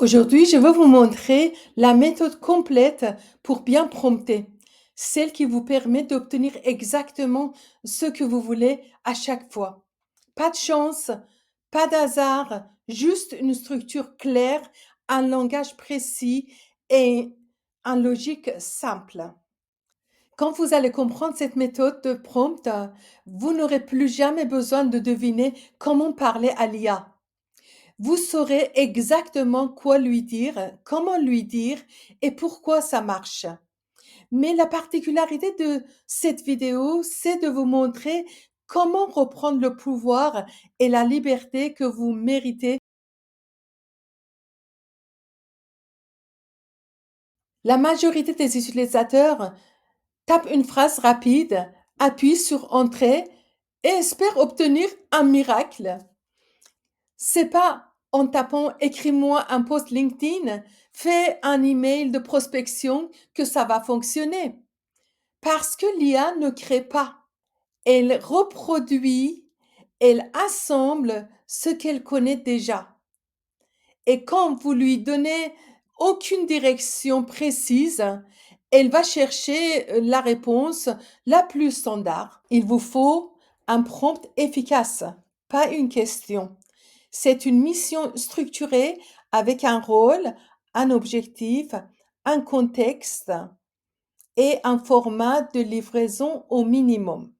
Aujourd'hui, je veux vous montrer la méthode complète pour bien prompter, celle qui vous permet d'obtenir exactement ce que vous voulez à chaque fois. Pas de chance, pas d'hasard, juste une structure claire, un langage précis et une logique simple. Quand vous allez comprendre cette méthode de prompt, vous n'aurez plus jamais besoin de deviner comment parler à l'IA. Vous saurez exactement quoi lui dire, comment lui dire et pourquoi ça marche. Mais la particularité de cette vidéo, c'est de vous montrer comment reprendre le pouvoir et la liberté que vous méritez. La majorité des utilisateurs tapent une phrase rapide, appuient sur Entrée et espèrent obtenir un miracle. C'est pas en tapant écris-moi un post LinkedIn, fais un email de prospection que ça va fonctionner. Parce que l'IA ne crée pas. Elle reproduit, elle assemble ce qu'elle connaît déjà. Et quand vous lui donnez aucune direction précise, elle va chercher la réponse la plus standard. Il vous faut un prompt efficace, pas une question. C'est une mission structurée avec un rôle, un objectif, un contexte et un format de livraison au minimum.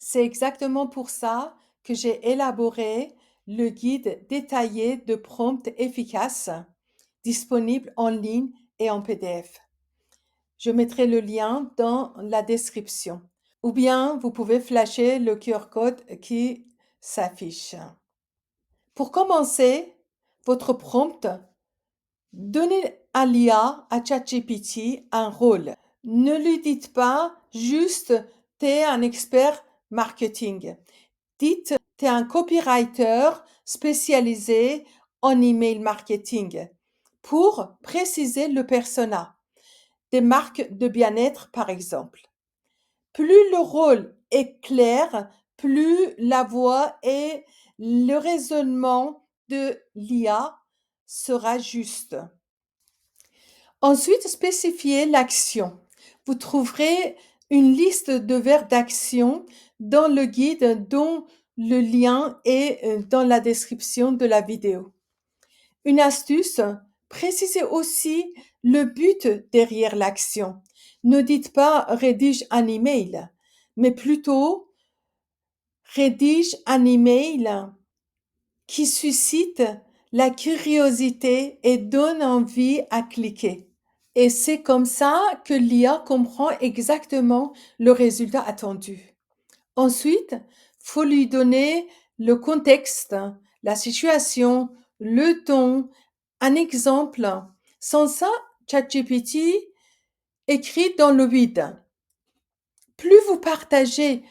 C'est exactement pour ça que j'ai élaboré le guide détaillé de prompt efficace disponible en ligne et en PDF. Je mettrai le lien dans la description. Ou bien vous pouvez flasher le QR code qui s'affiche. Pour commencer votre prompt, donnez à l'IA, à ChatGPT, un rôle. Ne lui dites pas juste t'es un expert marketing. Dites t'es un copywriter spécialisé en email marketing pour préciser le persona. Des marques de bien-être, par exemple. Plus le rôle est clair, plus la voix et le raisonnement de l'IA sera juste. Ensuite, spécifiez l'action. Vous trouverez une liste de verbes d'action dans le guide dont le lien est dans la description de la vidéo. Une astuce, précisez aussi le but derrière l'action. Ne dites pas rédige un email, mais plutôt rédige un email qui suscite la curiosité et donne envie à cliquer. Et c'est comme ça que l'IA comprend exactement le résultat attendu. Ensuite, faut lui donner le contexte, la situation, le ton, un exemple. Sans ça, ChatGPT écrit dans le vide. Plus vous partagez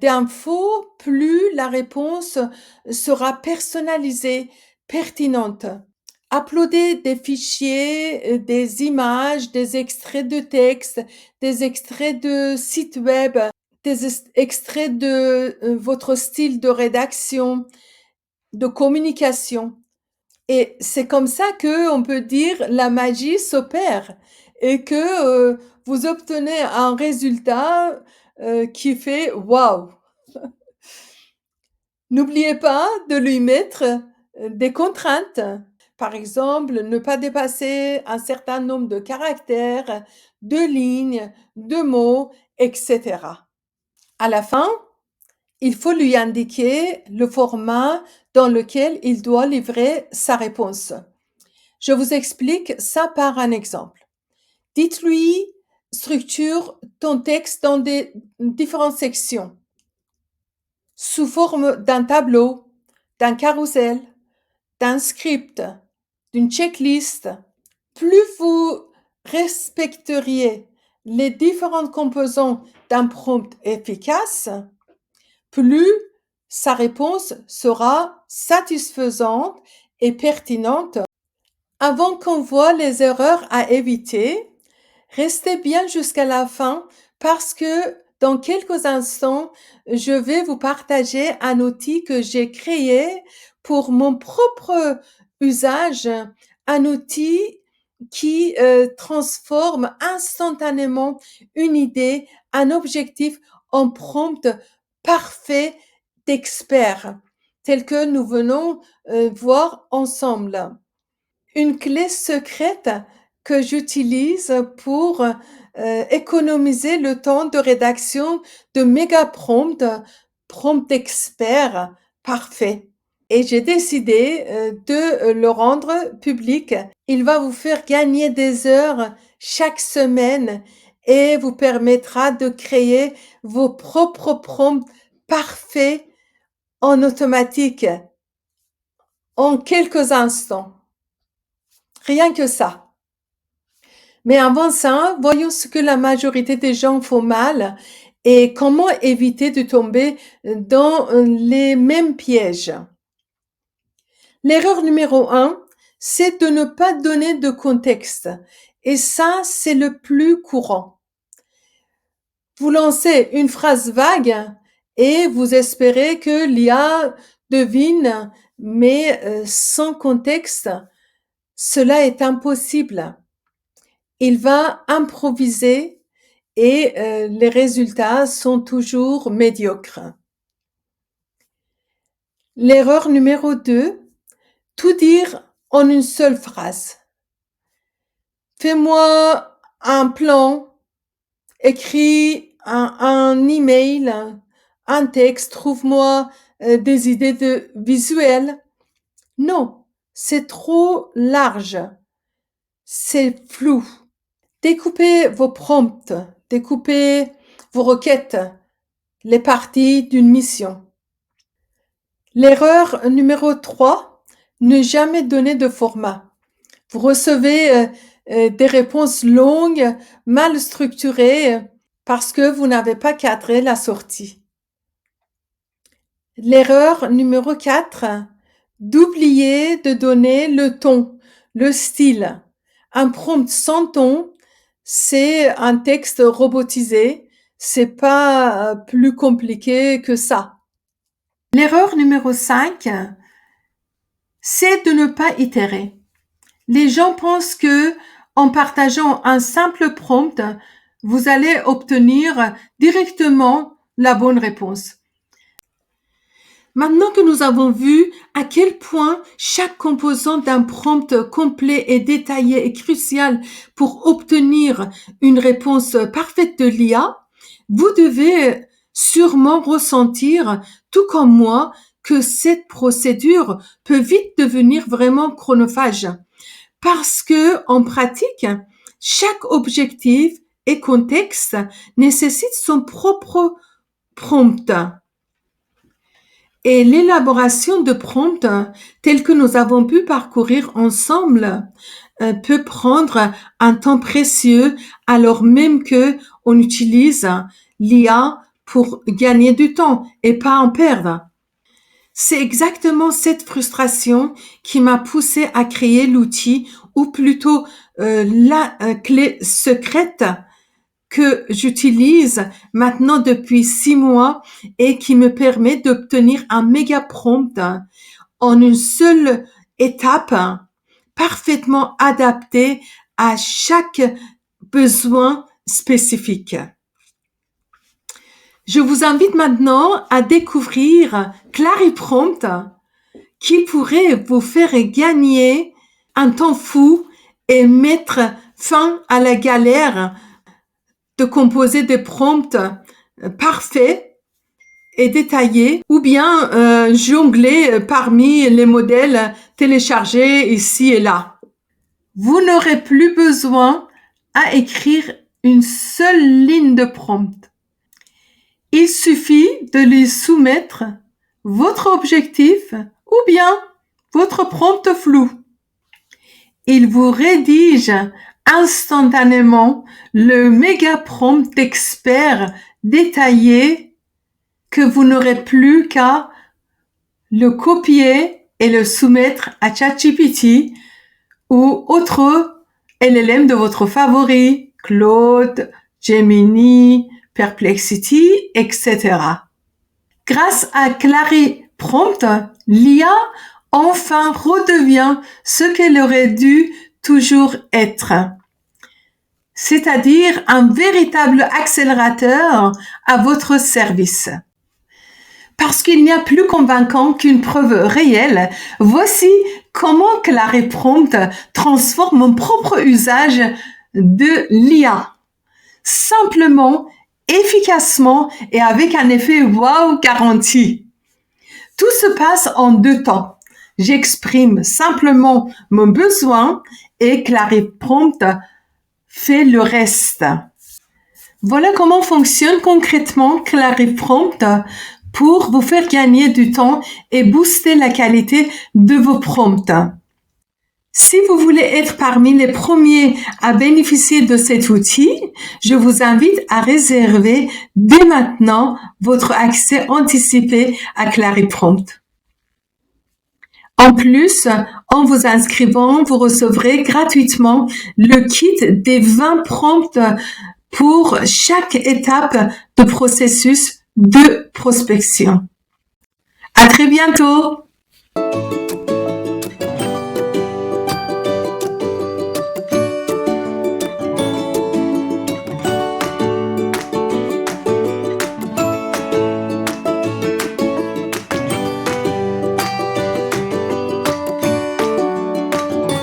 d'infos, plus la réponse sera personnalisée, pertinente. Uploadez des fichiers, des images, des extraits de texte, des extraits de sites web, des extraits de votre style de rédaction, de communication. Et c'est comme ça que on peut dire la magie s'opère et que vous obtenez un résultat qui fait waouh. N'oubliez pas de lui mettre des contraintes. Par exemple, ne pas dépasser un certain nombre de caractères, de lignes, de mots, etc. À la fin, il faut lui indiquer le format dans lequel il doit livrer sa réponse. Je vous explique ça par un exemple. Dites-lui, structure ton texte dans des différentes sections, sous forme d'un tableau, d'un carrousel, d'un script, d'une checklist. Plus vous respecteriez les différentes composantes d'un prompt efficace, plus sa réponse sera satisfaisante et pertinente. Avant qu'on voit les erreurs à éviter, restez bien jusqu'à la fin parce que dans quelques instants, je vais vous partager un outil que j'ai créé pour mon propre usage un outil qui transforme instantanément une idée, un objectif en prompt parfait d'expert, tel que nous venons voir ensemble. Une clé secrète que j'utilise pour économiser le temps de rédaction de méga prompt, prompt expert parfait. Et j'ai décidé de le rendre public. Il va vous faire gagner des heures chaque semaine et vous permettra de créer vos propres prompts parfaits en automatique en quelques instants. Rien que ça. Mais avant ça, voyons ce que la majorité des gens font mal et comment éviter de tomber dans les mêmes pièges. L'erreur numéro 1, c'est de ne pas donner de contexte. Et ça, c'est le plus courant. Vous lancez une phrase vague et vous espérez que l'IA devine, mais sans contexte, cela est impossible. Il va improviser et les résultats sont toujours médiocres. L'erreur numéro 2, tout dire en une seule phrase. Fais-moi un plan, écris un email, un texte, trouve-moi des idées de visuels. Non, c'est trop large, c'est flou. Découpez vos prompts, découpez vos requêtes, les parties d'une mission. L'erreur numéro 3, ne jamais donner de format. Vous recevez des réponses longues, mal structurées, parce que vous n'avez pas cadré la sortie. L'erreur numéro 4, d'oublier de donner le ton, le style. Un prompt sans ton, c'est un texte robotisé, c'est pas plus compliqué que ça. L'erreur numéro 5, c'est de ne pas itérer. Les gens pensent que en partageant un simple prompt, vous allez obtenir directement la bonne réponse. Maintenant que nous avons vu à quel point chaque composant d'un prompt complet et détaillé est crucial pour obtenir une réponse parfaite de l'IA, vous devez sûrement ressentir, tout comme moi, que cette procédure peut vite devenir vraiment chronophage. Parce que, en pratique, chaque objectif et contexte nécessite son propre prompt. Et l'élaboration de prompts, tels que nous avons pu parcourir ensemble, peut prendre un temps précieux alors même que on utilise l'IA pour gagner du temps et pas en perdre. C'est exactement cette frustration qui m'a poussé à créer l'outil, ou plutôt la clé secrète que j'utilise maintenant depuis 6 mois et qui me permet d'obtenir un méga prompt en une seule étape, parfaitement adapté à chaque besoin spécifique. Je vous invite maintenant à découvrir Clariprompt qui pourrait vous faire gagner un temps fou et mettre fin à la galère de composer des prompts parfaits et détaillés ou bien jongler parmi les modèles téléchargés ici et là. Vous n'aurez plus besoin à écrire une seule ligne de prompt. Il suffit de lui soumettre votre objectif ou bien votre prompt flou. Il vous rédige instantanément le méga prompt expert détaillé que vous n'aurez plus qu'à le copier et le soumettre à ChatGPT ou autre LLM de votre favori, Claude, Gemini, Perplexity, etc. Grâce à Clariprompt, l'IA enfin redevient ce qu'elle aurait dû toujours être, c'est-à-dire un véritable accélérateur à votre service. Parce qu'il n'y a plus convaincant qu'une preuve réelle, voici comment Clary Prompt transforme mon propre usage de l'IA. Simplement, efficacement et avec un effet wow garanti. Tout se passe en 2 temps. J'exprime simplement mon besoin et Clary Prompt fait le reste. Voilà comment fonctionne concrètement Clary Prompt pour vous faire gagner du temps et booster la qualité de vos prompts. Si vous voulez être parmi les premiers à bénéficier de cet outil, je vous invite à réserver dès maintenant votre accès anticipé à Clary Prompt. En plus, en vous inscrivant, vous recevrez gratuitement le kit des 20 prompts pour chaque étape de processus de prospection. À très bientôt!